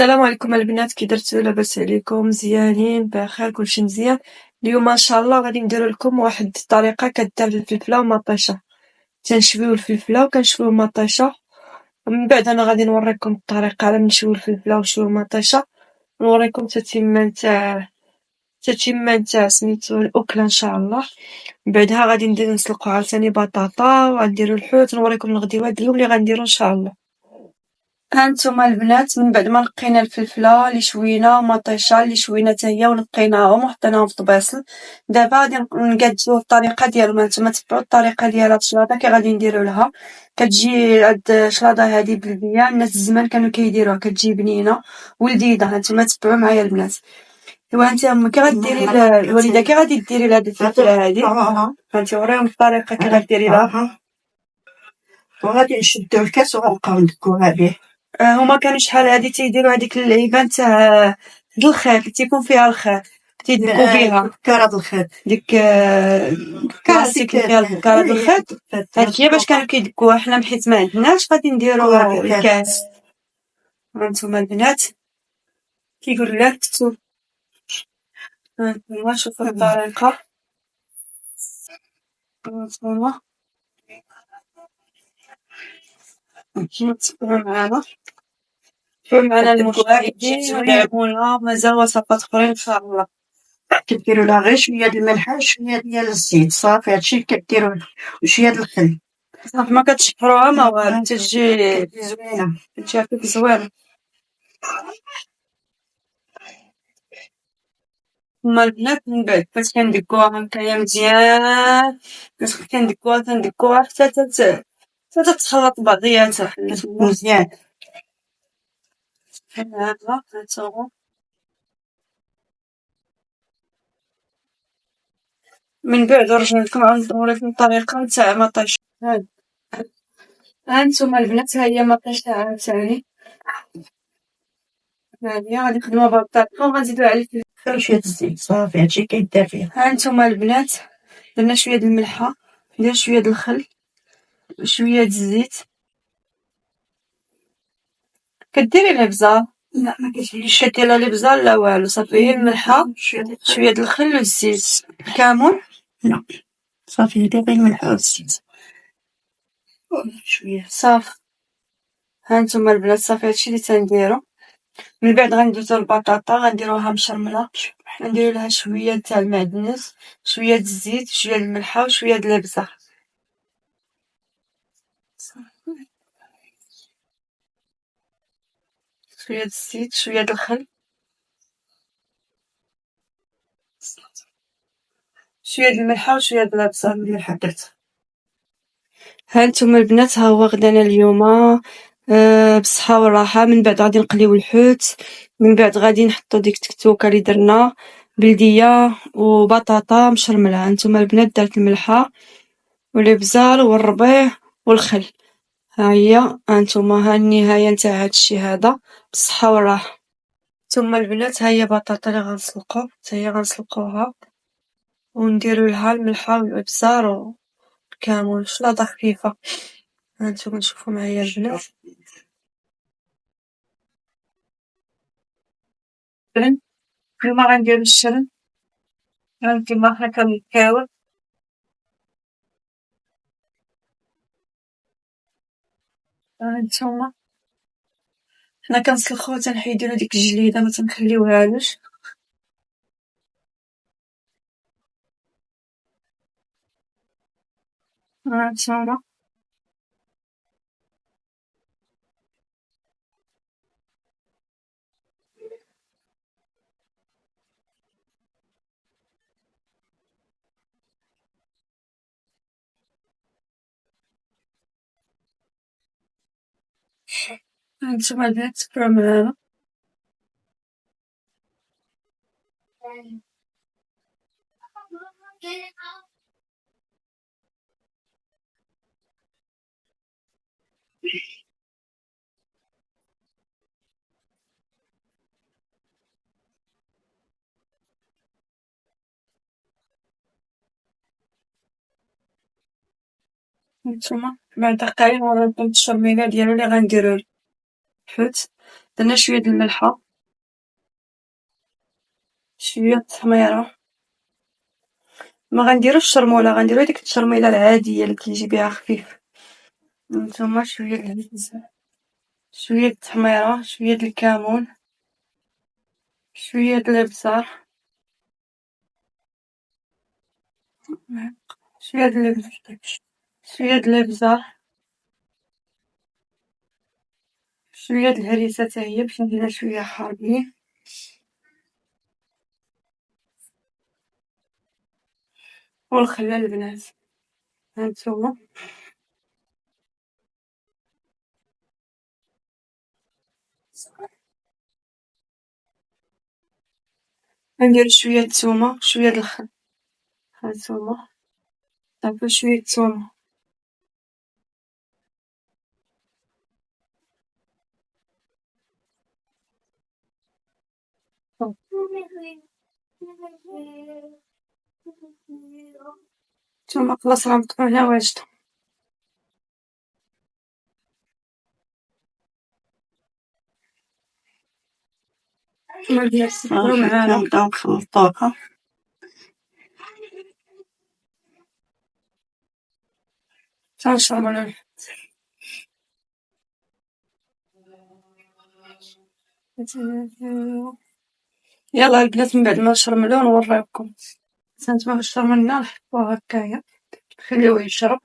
السلام عليكم البنات، كي درتو؟ لاباس عليكم؟ مزيانين بخير؟ كلشي مزيان. اليوم ان شاء الله غادي نديرو لكم واحد الطريقه كدار الفلفله ومطيشه. تنشويو الفلفله وكنشويو المطيشه، ومن بعد انا غادي نوريكم الطريقه على نشويو الفلفله ونشويو المطيشه، نوريكم تتمه نتاع سميتو الاكله ان شاء الله. من بعدها غادي ندير نسلقو عاوتاني بطاطا، وغنديرو الحوت، نوريكم الغديوات اليوم اللي غنديرو ان شاء الله. هانتوما البنات، من بعد ما نقينا الفلفله اللي شوينا ومطيشه اللي شوينا حتى هي ونقيناهم وحطيناهم في طباسل، دابا غادي نقادو الطريقه ديالهم. هانتوما تبعوا الطريقه ديال هاد الشلاضه كي غادي نديرو لها. كتجي هاد الشلاضه هادي بلديه، الناس زمان كانوا كيديروها، كتجي بنينه ولذيذه. هانتوما تبعوا معايا البنات. ايوا انت كي غديري الوالده، كي غادي ديري لهاد الفلفله هادي، هانتي وريهم الطريقه كي غديري لها. وغادي نشدو الكاس وغنبقاو ندكوها به. هما كانوا شحال هادي تيديروا هاديك اللعيبه نتاع د الخيط اللي تيكون فيها الخيط تيدكو بيها، كرة الخيط ديك كلاسيك اللي فيها كرة الخيط. هادشي باش كانوا كيدكوها، حنا حيت ما عندناش غادي نديرو الكاس. هانتوما البنات كيقول لك كتب. هانتوما شوفوا الطريقه. هانتوما تبعوا معانا، تبعوا معانا المشاهدين ودعمونا، مازال وصفات اخرين ان شاء الله. كديروا لها غير شويه د الملح وشويه ديال الزيت، صافي هادشي اللي كديروا، وشويه د الخل صافي، ما كتشفروها ما والو، تجي زوينه، تجي هكاك زوينه. هما البنات من بعد فاش كندكوها هكايا مزيان، فاش كندكوها حتى تتخلط بعضياتها مزيان. هذا هانتوما. من بعد نرجع لكم عاود نوريكم الطريقه نتاع مطيش. هانتوما البنات، ها هي مطيشه عاوتاني. هادي غادي نخدموها بهاد الطريقه وغنزيدو عليه شويه الزيت، صافي هادشي كيدار فيها. هانتوما البنات، درنا شويه د الملحه، ندير شويه د الخل، شويه د الزيت. كديري الابزار؟ لا ما كتجيش. كدير لها الابزار لا والو، صافي غير الملحه شويه د الخل والزيت. الكمون لا صافي دير غير الملح والزيت شويه صافي. هانتوما البنات صافي هادشي اللي تنديرو. من بعد غندوزو البطاطا، غنديروها مشرمله، غنديرو لها شويه تاع المعدنوس، شويه د الزيت، شويه د الملحه وشويه د الابزار. شويه د الزيت، شويه د الخل، شويه د الملحه وشويه د الابزار. الملح درت. هانتوما البنات، ها هو غدانا اليوما بالصحة والراحة. من بعد غادي نقليو الحوت، من بعد غادي نحطو ديك التكتوكة اللي درنا بلدية وبطاطا مشرملة. هانتوما البنات درت الملحة والابزار والربيع والخل. ها هي هانتوما، ها النهاية نتاع هادشي هذا بالصحة والراحة. ثم البنات، ها هي بطاطا اللي غنسلقو، حتى هي غنسلقوها ونديرو لها الملحة والابزار والكمون، شلاضة خفيفة. هانتوما شوفوا معايا البنات. اليوم غنديرو الشرن. هانتوما حنا كنكاو. هانتوما حنا كنسلخو تنحيدولو ديك الجليدة، ما تنخليوهالوش. هانتوما هانتوما البنات تبعو معانا. هانتوما بعد دقايق نوريكم التشرميلة ديالو اللي غنديرو الحوت. درنا شوية د الملحة، شوية التحميرة، مغنديروش الشرمولة، غنديرو هاديك التشرميلة العادية اللي كيجي بها خفيف. هانتوما شوية د الهريسة، شوية د التحميرة، شوية د الكمون، شوية د الابزار، شوية د شوية د الابزار، شوية د الهريسة تا هي باش نديرها شوية حارين، والخل البنات. هانتوما غندير شوية التومة، شوية د الخل. هانتوما صافي شوية التومة. نتوما خلاص راه مطحونة واجدة. نتوما البنات تبقاو معانا. كنبداو نخلطوها. تنشرملو. يلا البنات من بعد ما نشرملو نوريكم. هانتوما شرملنا نحطوه هكايا، نخليوه يشرب.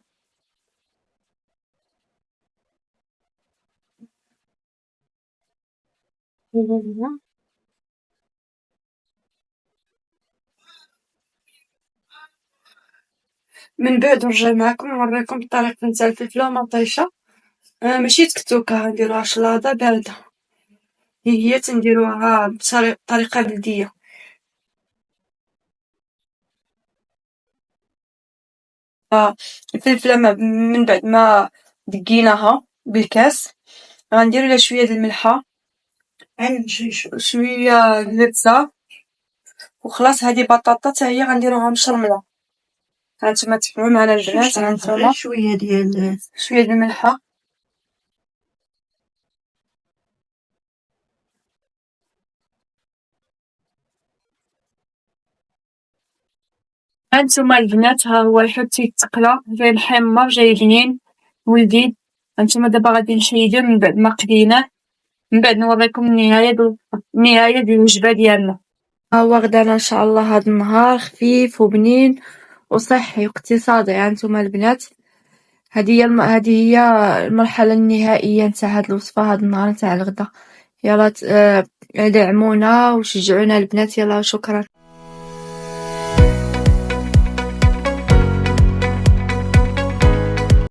من بعد نرجع معاكم نوريكم الطريقة نتاع الفلفلة مطيشة، ماشي تكتوكة، نديروها شلاضة باردة، هي تنديروها بطريقة بلدية. الفلفلة من بعد ما دقيناها بالكاس غندير لها شوية د الملحة، شوية د الابزار، وخلاص هادي بطاطا تا هي غنديروها مشرملة. هانتوما تبعو معنا البنات. هانتوما شوية ديال شوية د الملحة، هانتوما البنات ها هو الحوت تيتقلا جاي محمر جاي بنين ولذيذ. هانتوما دابا غادي نحيدو من بعد ما قليناه، من بعد نوريكم النهاية ديال الوجبة ديالنا. ها هو غدانا ان شاء الله هاد النهار خفيف وبنين وصحي واقتصادي. هانتوما البنات هذه هي المرحلة النهائية نتاع هاد الوصفة، هاد النهار نتاع الغدا. يلا دعمونا وشجعونا البنات. يلا شكرا.